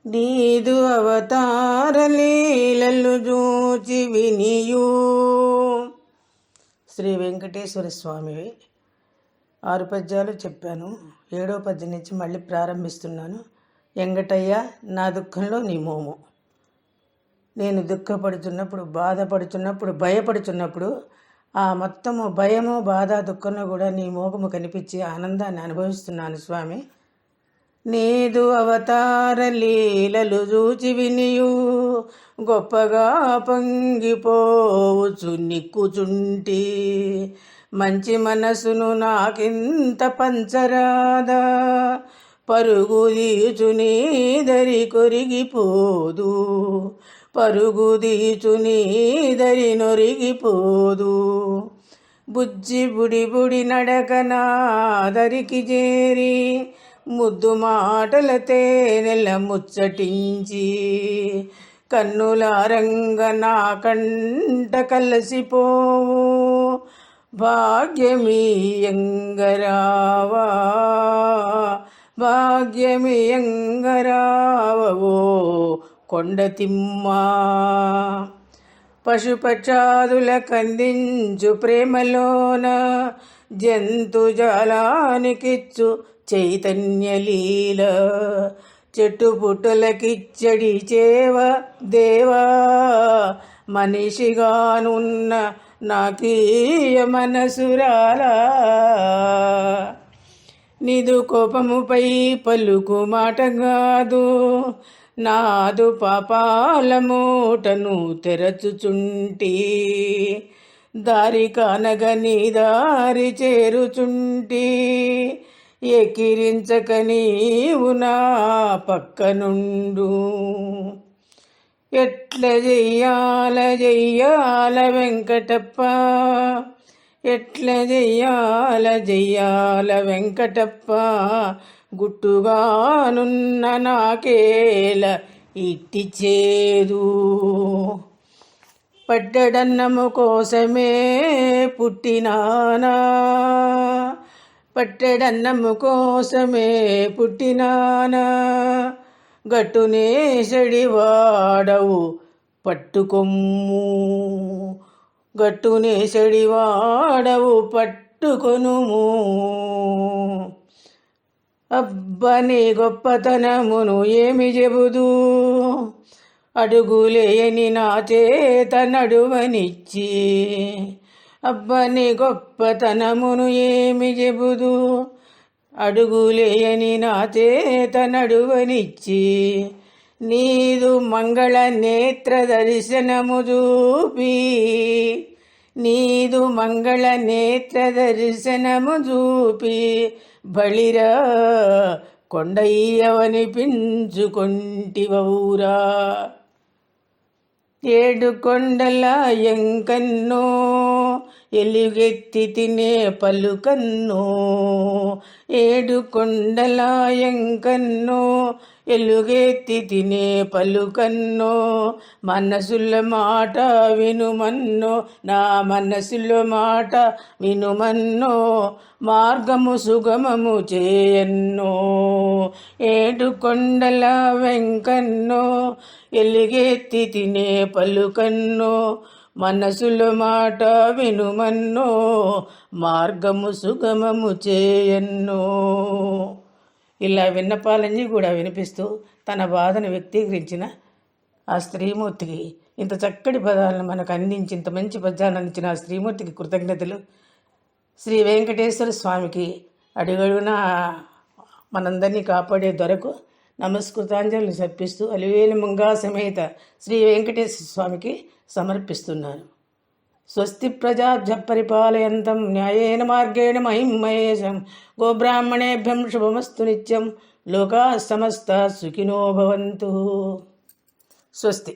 నీదు అవతార లీలలు చూచి వినియు. శ్రీ వెంకటేశ్వర స్వామివి 6 పద్యాలు చెప్పాను. 7వ పద్యం నుంచి మళ్ళీ ప్రారంభిస్తున్నాను. వెంకటయ్య నా దుఃఖంలో నీ మోము. నేను దుఃఖపడుతున్నప్పుడు, బాధపడుతున్నప్పుడు, భయపడుతున్నప్పుడు ఆ మొత్తము భయము, బాధ, దుఃఖంలో కూడా నీ మోగము కనిపించి ఆనందాన్ని అనుభవిస్తున్నాను స్వామి. నీదు అవతార లీలలు చూచి వినియు, గొప్పగా పొంగిపోవచ్చు నిక్కుచుంటి. మంచి మనసును నాకింత పంచరాదా, పరుగు తీచు నీదరి కొరిగిపోదు. పరుగు తీచు నీదరి నొరిగిపోదు. బుజ్జి బుడి బుడి నడక నాదరికి చేరి, ముద్దు మాటల తేనెల ముచ్చటించి. కన్నులారంగ నా కంట కలసిపోవు, భాగ్యమీయంగరావా. భాగ్యమీయంగరావో కొండతిమ్మా. పశుపక్షాదుల కందించు ప్రేమలోన, జంతుజాలానికిచ్చు చైతన్యలీల. చెట్టు పుట్టలకిచ్చడి చేవ దేవా, మనిషిగానున్న నాకీయ మనసురాలా. నిదు కోపముపై పలుకు మాటగాదు, నాదు పాపాల మూటను తెరచుచుంటి. దారి కానగ నీ దారి చేరుచుంటి, ఎక్కిరించక నీవు నా పక్కనుండు. ఎట్ల చెయ్యాల చెయ్యాల వెంకటప్ప, ఎట్ల చెయ్యాల చెయ్యాల వెంకటప్ప. గుట్టుగానున్న నాకేల ఇట్టి చేదు. పట్టెడన్నము కోసమే పుట్టినానా, పట్టెడన్నము కోసమే పుట్టినానా. గట్టునేసడి వాడవు పట్టుకొమ్ము, గట్టునేసడి వాడవు పట్టుకొనుము. అబ్బని గొప్పతనమును ఏమి చెబుదు, అడుగులేయని నా చేత నడువనిచ్చి. అబ్బని గొప్పతనమును ఏమి చెబుదు, అడుగులేయని నా చేత నడువనిచ్చి. నీదు మంగళ నేత్ర దర్శనము చూపి, నీదు మంగళ నేత్ర దర్శనము చూపి. బళిరా కొండయ్యవనిపించుకొంటివౌరా. 7 కొండల ఎంకన్నో ఎలుగెత్తి తినే పలుకన్నో. 7 కొండల ఎంకన్నో ఎలుగెత్తి తినే పలుకన్నో. మనసుల మాట వినుమన్నో, నా మనసుల మాట వినుమన్నో. మార్గము సుగమము చేయన్నో. 7 కొండల వెంకన్నో ఎలుగెత్తి తినే పలుకన్నో. మనసుల మాట వినుమన్నో, మార్గము సుగమము చేయన్నో. ఇలా విన్నపాలన్నీ కూడా వినిపిస్తూ తన బాధను వ్యక్తీకరించిన ఆ స్త్రీమూర్తికి, ఇంత చక్కటి పదాలను మనకు అందించి ఇంత మంచి పద్యాలను అందించిన ఆ స్త్రీమూర్తికి కృతజ్ఞతలు. శ్రీ వెంకటేశ్వర స్వామికి అడుగడుగునా మనందరినీ కాపాడే దొరకు నమస్కృతాంజలి సమర్పిస్తూ అలివేలు మంగా సమేత శ్రీ వెంకటేశ్వర స్వామికి సమర్పిస్తున్నాను. స్వస్తి ప్రజాభ్య పరిపాలయంతం న్యాయేన మార్గేణ మహిమహేషం. గోబ్రాహ్మణేభ్యం శుభమస్తు నిత్యం. లోకాః సమస్తాః సుఖినో భవంతు. స్వస్తి.